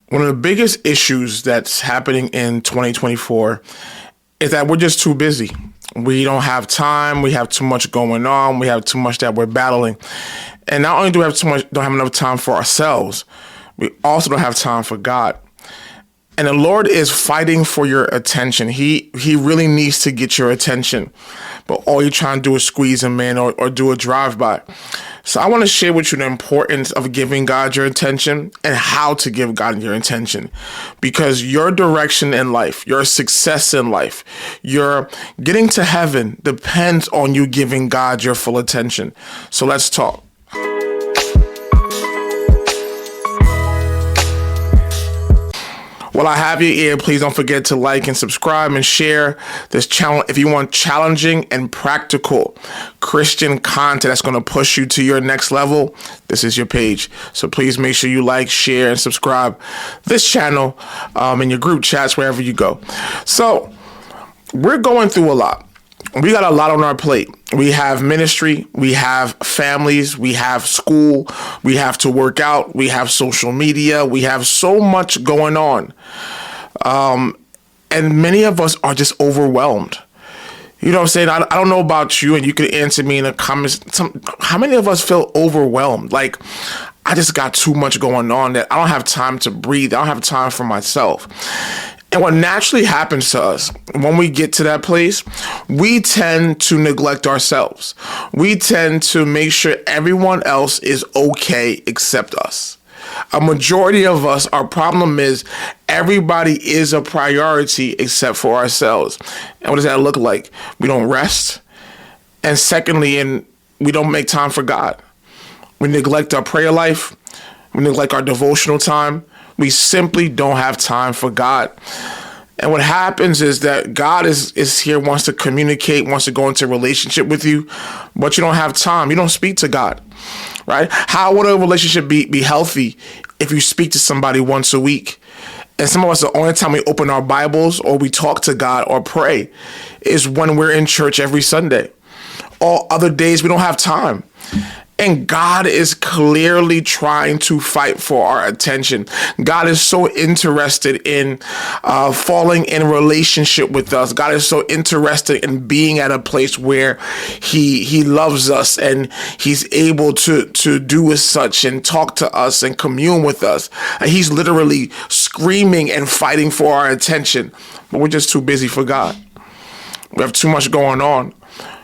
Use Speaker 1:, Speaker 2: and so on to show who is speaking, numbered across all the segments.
Speaker 1: One of the biggest issues that's happening in 2024 is that we're just too busy. We don't have time. We have too much going on. We have too much that we're battling. And not only do we have don't have enough time for ourselves, we also don't have time for God. And the Lord is fighting for your attention. He really needs to get your attention. But all you're trying to do is squeeze him in or do a drive-by. So I want to share with you the importance of giving God your attention and how to give God your attention. Because your direction in life, your success in life, your getting to heaven depends on you giving God your full attention. So let's talk. While I have your ear, please don't forget to like and subscribe and share this channel if you want challenging and practical Christian content that's going to push you to your next level. This is your page. So please make sure you like, share, and subscribe this channel in your group chats, wherever you go. So we're going through a lot. We got a lot on our plate. We have ministry, we have families, we have school, we have to work out, we have social media, we have so much going on. And many of us are just overwhelmed. You know what I'm saying? I don't know about you, and you can answer me in the comments. How many of us feel overwhelmed? Like, I just got too much going on that I don't have time to breathe. I don't have time for myself. And what naturally happens to us when we get to that place, we tend to neglect ourselves. We tend to make sure everyone else is okay except us. A majority of us, our problem is everybody is a priority except for ourselves. And what does that look like? We don't rest. And secondly, we don't make time for God. We neglect our prayer life. We neglect our devotional time. We simply don't have time for God. And what happens is that God is here, wants to communicate, wants to go into a relationship with you, but you don't have time. You don't speak to God, right? How would a relationship be healthy if you speak to somebody once a week? And some of us, the only time we open our Bibles or we talk to God or pray is when we're in church every Sunday. All other days, we don't have time. And God is clearly trying to fight for our attention. God is so interested in falling in relationship with us. God is so interested in being at a place where he loves us and he's able to do as such and talk to us and commune with us. And he's literally screaming and fighting for our attention. But we're just too busy for God. We have too much going on.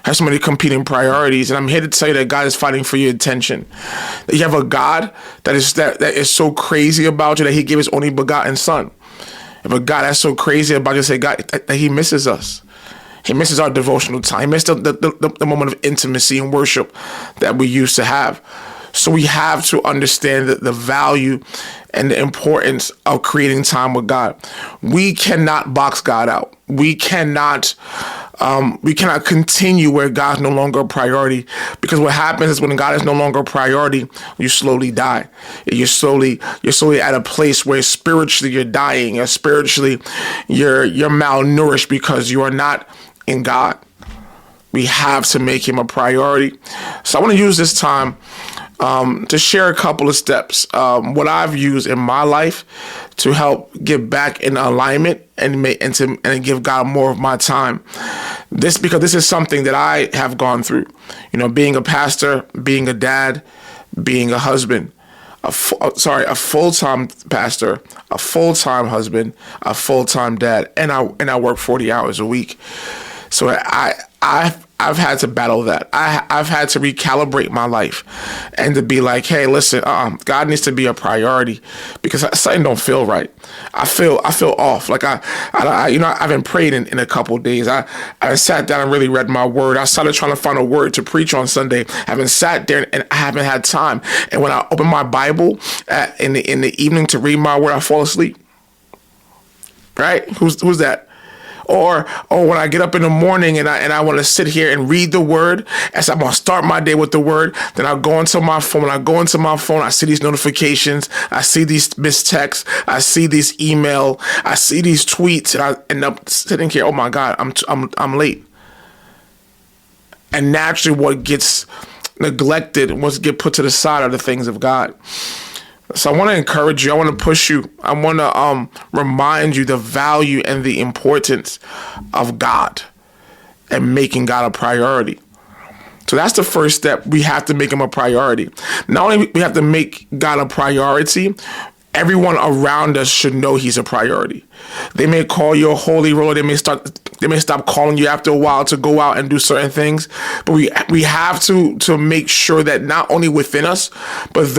Speaker 1: Have so many competing priorities, and I'm here to tell you that God is fighting for your attention. That you have a God that is so crazy about you that he gave his only begotten son. You have a God that's so crazy about you, say God, that he misses us. He misses our devotional time. He misses the moment of intimacy and worship that we used to have. So we have to understand the value and the importance of creating time with God. We cannot box God out. We cannot continue where God's no longer a priority, because what happens is when God is no longer a priority, you slowly die. You're slowly at a place where spiritually you're dying, or spiritually you're malnourished because you are not in God. We have to make him a priority. So I want to use this time to share a couple of steps, what I've used in my life to help get back in alignment and give God more of my time. Because this is something that I have gone through, being a pastor, being a dad, being a husband, a full-time pastor, a full-time husband, a full-time dad, and I work 40 hours a week. So I've had to battle that. I've had to recalibrate my life and to be like, hey, listen, God needs to be a priority, because something don't feel right. I feel off. Like I haven't prayed in a couple of days. I sat down and really read my word. I started trying to find a word to preach on Sunday. I haven't sat there and I haven't had time. And when I open my Bible in the evening to read my word, I fall asleep. Right? Who's that? Or when I get up in the morning and I want to sit here and read the word, as I'm going to start my day with the word, then I'll go into my phone. When I go into my phone, I see these notifications, I see these missed texts, I see these email, I see these tweets, and I end up sitting here, oh my God, I'm late. And naturally what gets neglected, what gets put to the side are the things of God. So I want to encourage you. I want to push you. I want to remind you the value and the importance of God and making God a priority. So that's the first step. We have to make him a priority. Not only we have to make God a priority, everyone around us should know he's a priority. They may call you a holy roller. They may stop calling you after a while to go out and do certain things. But we have to make sure that not only within us, but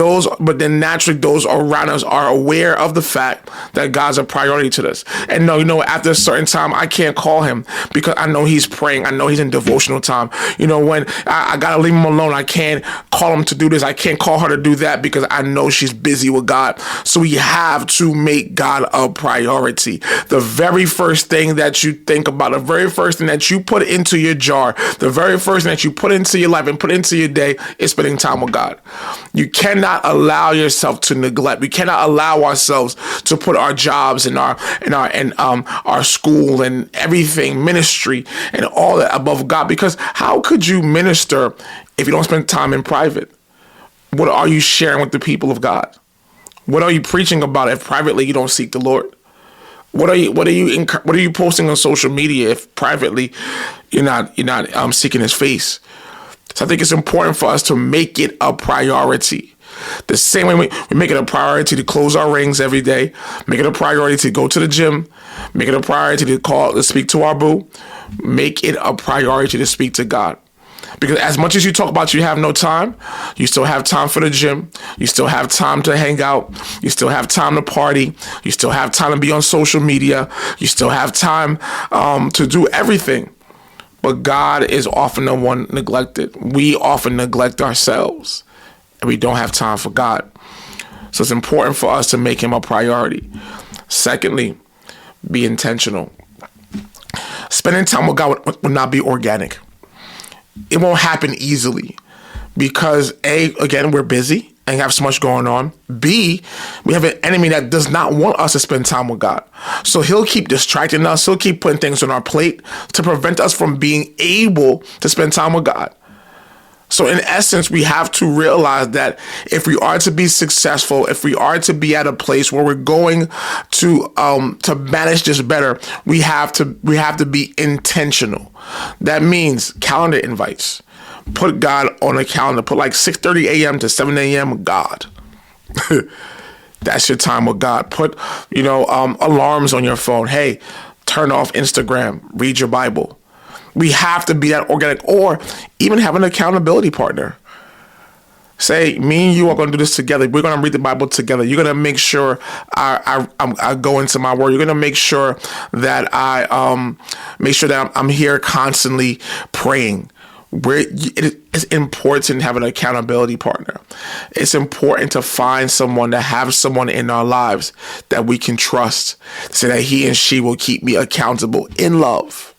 Speaker 1: then naturally those around us are aware of the fact that God's a priority to us. And no, after a certain time, I can't call him because I know he's praying. I know he's in devotional time. When I gotta leave him alone, I can't call him to do this. I can't call her to do that because I know she's busy with God. So we have to make God a priority. The very first thing that you think about, the very first thing that you put into your jar, the very first thing that you put into your life and put into your day is spending time with God. You cannot allow yourself to neglect. We cannot allow ourselves to put our jobs and our school and everything, ministry and all that above God. Because how could you minister if you don't spend time in private? What are you sharing with the people of God? What are you preaching about if privately you don't seek the Lord? What are you posting on social media if privately you're not seeking his face? So I think it's important for us to make it a priority. The same way we make it a priority to close our rings every day, make it a priority to go to the gym, make it a priority to speak to our boo, make it a priority to speak to God. Because as much as you talk about you have no time, you still have time for the gym. You still have time to hang out. You still have time to party. You still have time to be on social media. You still have time to do everything. But God is often the one neglected. We often neglect ourselves and we don't have time for God. So it's important for us to make him a priority. Secondly, be intentional. Spending time with God will not be organic. It won't happen easily because A, again, we're busy and have so much going on. B, we have an enemy that does not want us to spend time with God. So he'll keep distracting us. He'll keep putting things on our plate to prevent us from being able to spend time with God. So in essence, we have to realize that if we are to be successful, if we are to be at a place where we're going to manage this better, we have to be intentional. That means calendar invites. Put God on a calendar. Put like 6:30 a.m. to 7 a.m. God. That's your time with God. Put alarms on your phone. Hey, turn off Instagram. Read your Bible. We have to be that organic, or even have an accountability partner. Say, me and you are going to do this together. We're going to read the Bible together. You're going to make sure I go into my word. You're going to make sure that I'm here constantly praying. It's important to have an accountability partner. It's important to find someone, to have someone in our lives that we can trust, so that he and she will keep me accountable in love.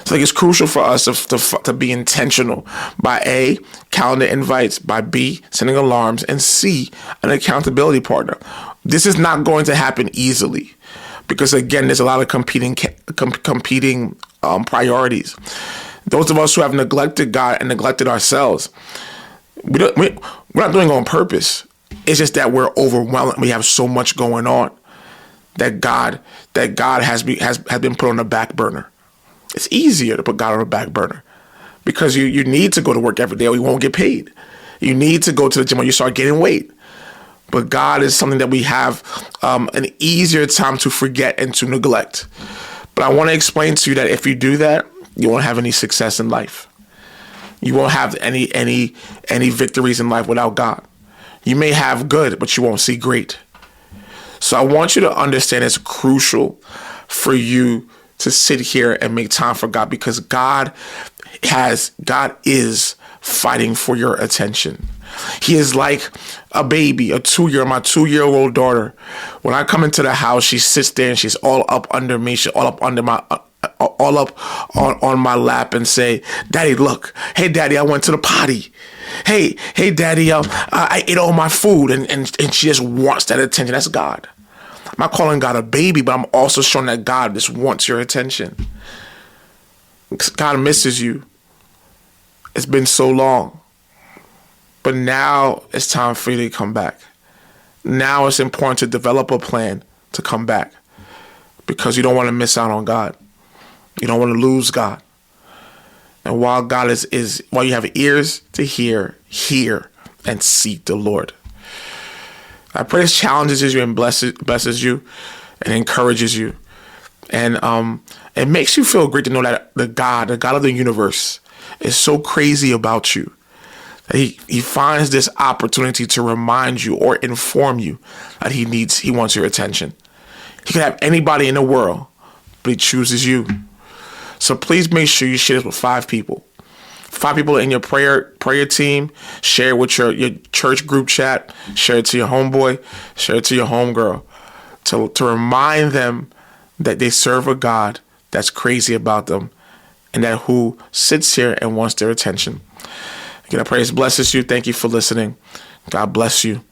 Speaker 1: So it's crucial for us to be intentional by A, calendar invites, by B, sending alarms, and C, an accountability partner. This is not going to happen easily because, again, there's a lot of competing priorities. Those of us who have neglected God and neglected ourselves, we're not doing it on purpose. It's just that we're overwhelmed. We have so much going on that God has been put on the back burner. It's easier to put God on the back burner because you need to go to work every day or you won't get paid. You need to go to the gym or you start gaining weight. But God is something that we have an easier time to forget and to neglect. But I want to explain to you that if you do that, you won't have any success in life. You won't have any victories in life without God. You may have good, but you won't see great. So I want you to understand it's crucial for you to sit here and make time for God, because God is fighting for your attention. He is like a baby, my 2-year-old daughter. When I come into the house, she sits there and she's all up under me. She's all up under all up on my lap and say, "Daddy, look. Hey, Daddy, I went to the potty. Hey, Daddy, I ate all my food." And she just wants that attention. That's God. I'm not calling God a baby, but I'm also showing that God just wants your attention. God misses you. It's been so long. But now it's time for you to come back. Now it's important to develop a plan to come back, because you don't want to miss out on God. You don't want to lose God. And while God while you have ears to hear and seek the Lord. I pray this challenges you and blesses you and encourages you. And it makes you feel great to know that the God of the universe, is so crazy about you that he finds this opportunity to remind you or inform you that he wants your attention. He could have anybody in the world, but he chooses you. So please make sure you share this with 5 people. 5 people in your prayer team. Share it with your church group chat. Share it to your homeboy. Share it to your homegirl. To remind them that they serve a God that's crazy about them, and that who sits here and wants their attention. Again, I pray this blesses you. Thank you for listening. God bless you.